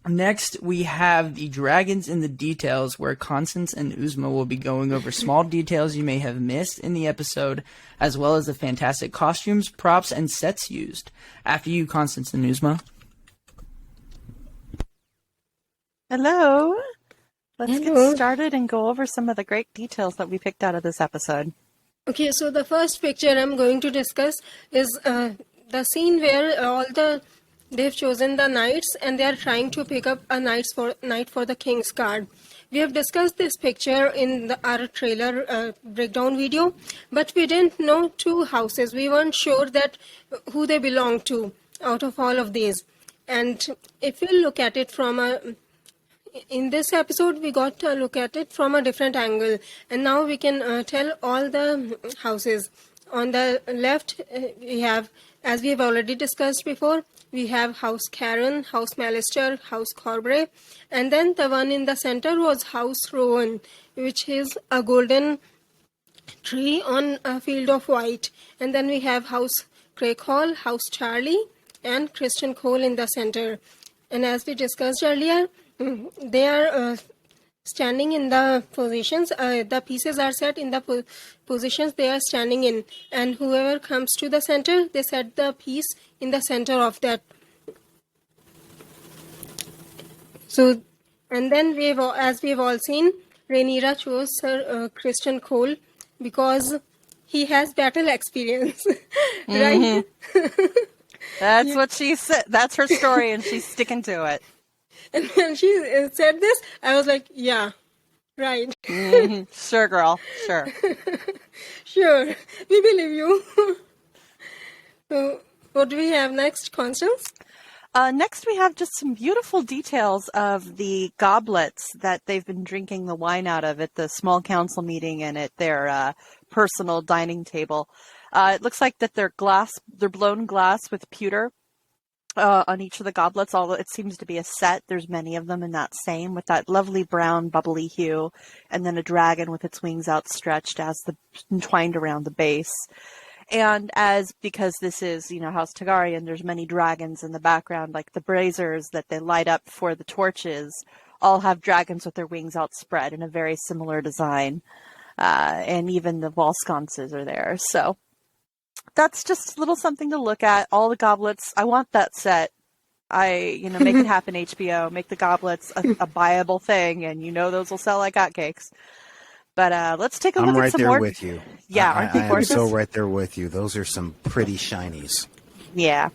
Next, we have the Dragons in the Details, where Constance and Uzma will be going over small details you may have missed in the episode, as well as the fantastic costumes, props, and sets used. After you, Constance and Uzma. Hello. Let's get started and go over some of the great details that we picked out of this episode. Okay, so the first picture I'm going to discuss is the scene where they've chosen the knights and they are trying to pick up a knight for the king's guard. We have discussed this picture in our trailer breakdown video, but we didn't know two houses. We weren't sure that who they belong to out of all of these. And if you look at it in this episode, we got to look at it from a different angle, and now we can tell all the houses. On the left, we have, as we have already discussed before, we have House Karen, House Malister, House Corbray, and then the one in the center was House Rowan, which is a golden tree on a field of white. And then we have House Craighall, House Charlie, and Christian Cole in the center. And as we discussed earlier, they are standing in the positions. The pieces are set in the positions they are standing in, and whoever comes to the center, they set the piece in the center of that. So, and then as we've all seen, Rhaenyra chose Sir Christian Cole because he has battle experience, right? That's what she said. That's her story, and she's sticking to it. And when she said this, I was like, yeah, right. Sure, girl. Sure. Sure. We believe you. So, what do we have next, Constance? Next, we have just some beautiful details of the goblets that they've been drinking the wine out of at the small council meeting and at their personal dining table. It looks like that they're blown glass with pewter. On each of the goblets, although it seems to be a set. There's many of them in that same, with that lovely brown bubbly hue, and then a dragon with its wings outstretched entwined around the base. And because this is, House Targaryen, there's many dragons in the background, like the braziers that they light up for the torches, all have dragons with their wings outspread in a very similar design. And even the wall sconces are there, so that's just a little something to look at. All the goblets, I want that set. Make it happen, HBO. Make the goblets a buyable thing, and those will sell like hotcakes. But let's take a look at some more. I'm right there with you. Yeah, aren't they gorgeous? I'm so right there with you. Those are some pretty shinies. Yeah.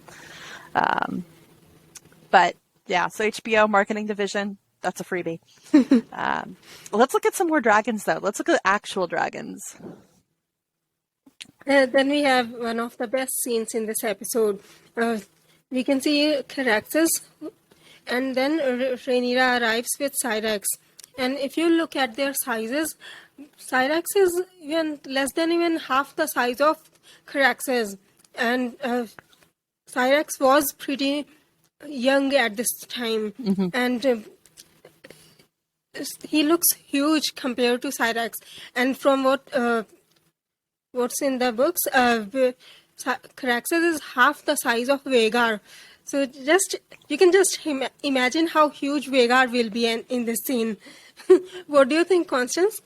But yeah, so HBO marketing division, that's a freebie. Let's look at some more dragons, though. Let's look at actual dragons. Then we have one of the best scenes in this episode. We can see Caraxes, and then Rhaenyra arrives with Syrax. And if you look at their sizes, Syrax is less than even half the size of Caraxes. And Syrax was pretty young at this time. Mm-hmm. And he looks huge compared to Syrax. And from what's in the books, Caraxes is half the size of Vhagar. So you can just imagine how huge Vhagar will be in this scene. What do you think, Constance?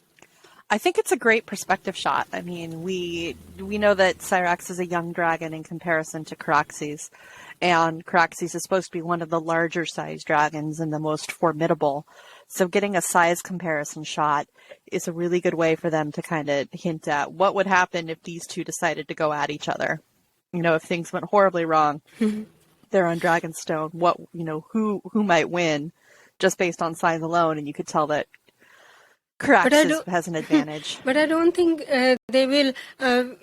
I think it's a great perspective shot. I mean, we know that Syrax is a young dragon in comparison to Caraxes, and Caraxes is supposed to be one of the larger sized dragons and the most formidable. So getting a size comparison shot is a really good way for them to kind of hint at what would happen if these two decided to go at each other. If things went horribly wrong, they're on Dragonstone. Who might win just based on size alone? And you could tell that Caraxes has an advantage. But I don't think they will,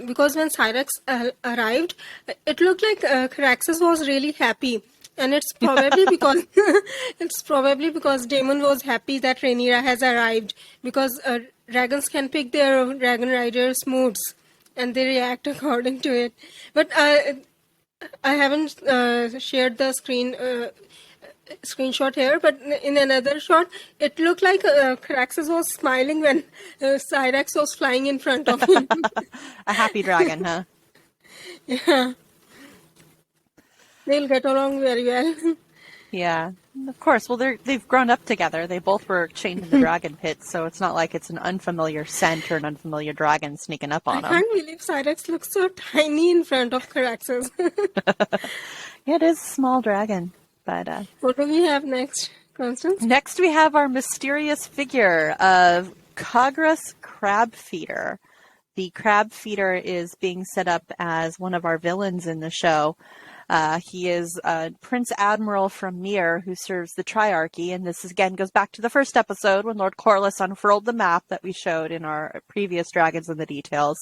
because when Syrax arrived, it looked like Caraxes was really happy. And it's probably because Daemon was happy that Rhaenyra has arrived, because dragons can pick their dragon riders' moods and they react according to it. But I haven't shared the screenshot here, but in another shot, it looked like Caraxes was smiling when Syrax was flying in front of him. A happy dragon, huh? Yeah. They'll get along very well. Yeah. Of course. Well, they've grown up together. They both were chained in the dragon pit, so it's not like it's an unfamiliar scent or an unfamiliar dragon sneaking up I on them. can't believe Cyrex looks so tiny in front of Caraxes. Yeah, it is a small dragon. But What do we have next, Constance? next we have our mysterious figure of Kagras Crab Feeder. The Crab Feeder is being set up as one of our villains in the show. He is Prince Admiral from Mir, who serves the Triarchy, and this again goes back to the first episode when Lord Corlys unfurled the map that we showed in our previous Dragons in the Details,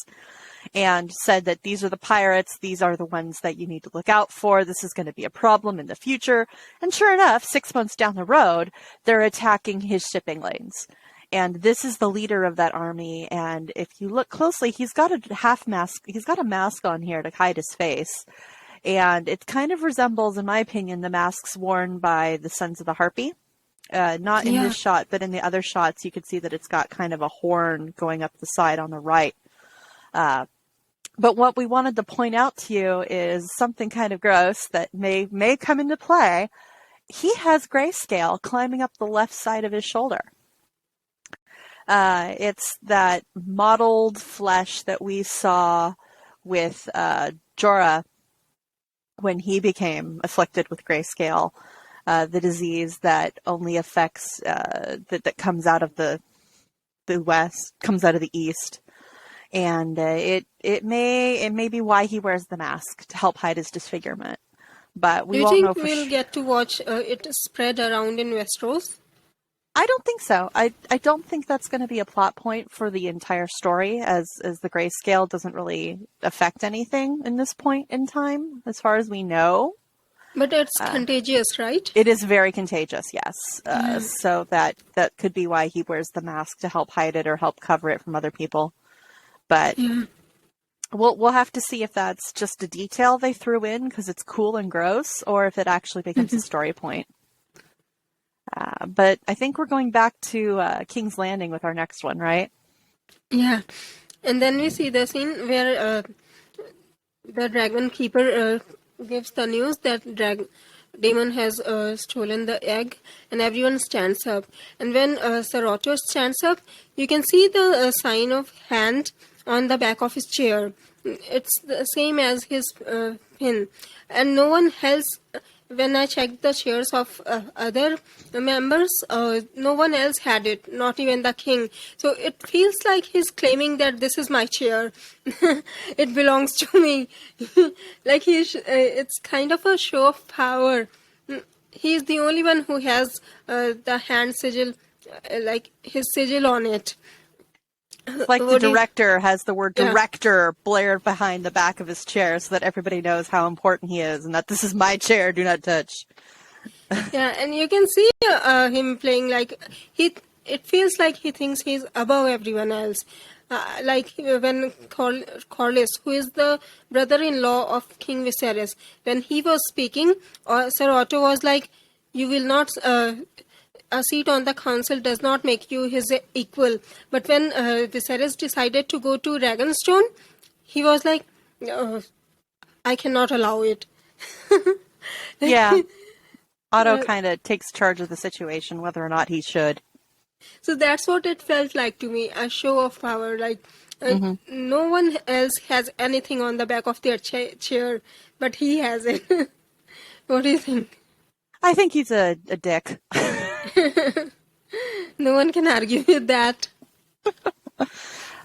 and said that these are the pirates, these are the ones that you need to look out for, this is going to be a problem in the future. And sure enough, 6 months down the road, they're attacking his shipping lanes. And this is the leader of that army, and if you look closely, he's got a half mask, he's got a mask on here to hide his face. And it kind of resembles, in my opinion, the masks worn by the Sons of the Harpy. Not in this shot, but in the other shots, you can see that it's got kind of a horn going up the side on the right. But what we wanted to point out to you is something kind of gross that may come into play. He has grayscale climbing up the left side of his shoulder. It's that mottled flesh that we saw with Jorah when he became afflicted with grayscale, the disease that only affects that comes out of the west, comes out of the east, and it may be why he wears the mask, to help hide his disfigurement. But we Do you won't know think for we'll get to watch it spread around in Westeros? I don't think so. I don't think that's going to be a plot point for the entire story, as the grayscale doesn't really affect anything in this point in time, as far as we know. But it's contagious, right? It is very contagious, yes. So that could be why he wears the mask, to help hide it or help cover it from other people. But we'll have to see if that's just a detail they threw in because it's cool and gross, or if it actually becomes a story point. But I think we're going back to King's Landing with our next one, right? Yeah. And then we see the scene where the Dragon Keeper gives the news that Daemon has stolen the egg, and everyone stands up. And when Ser Otto stands up, you can see the sign of hand on the back of his chair. It's the same as his pin. And no one else, when I checked the chairs of other members, no one else had it, not even the king. So it feels like he's claiming that this is my chair. It belongs to me. Like it's kind of a show of power. He's the only one who has the hand sigil, like his sigil on it. It's like the director has the word director blared behind the back of his chair so that everybody knows how important he is and that this is my chair, do not touch. Yeah, and you can see him playing like it feels like he thinks he's above everyone else. Like when Corlys, who is the brother-in-law of King Viserys, when he was speaking, Ser Otto was like, you will not... a seat on the council does not make you his equal. But when Viserys decided to go to Dragonstone, he was like, I cannot allow it. Yeah. Otto kind of takes charge of the situation, whether or not he should. So that's what it felt like to me, a show of power. Like, no one else has anything on the back of their chair, but he has it. What do you think? I think he's a dick. No one can argue with that.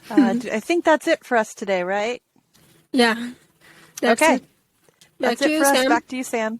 I think that's it for us today, right? Yeah. That's okay. it. That's it for us. Back to you, Sam.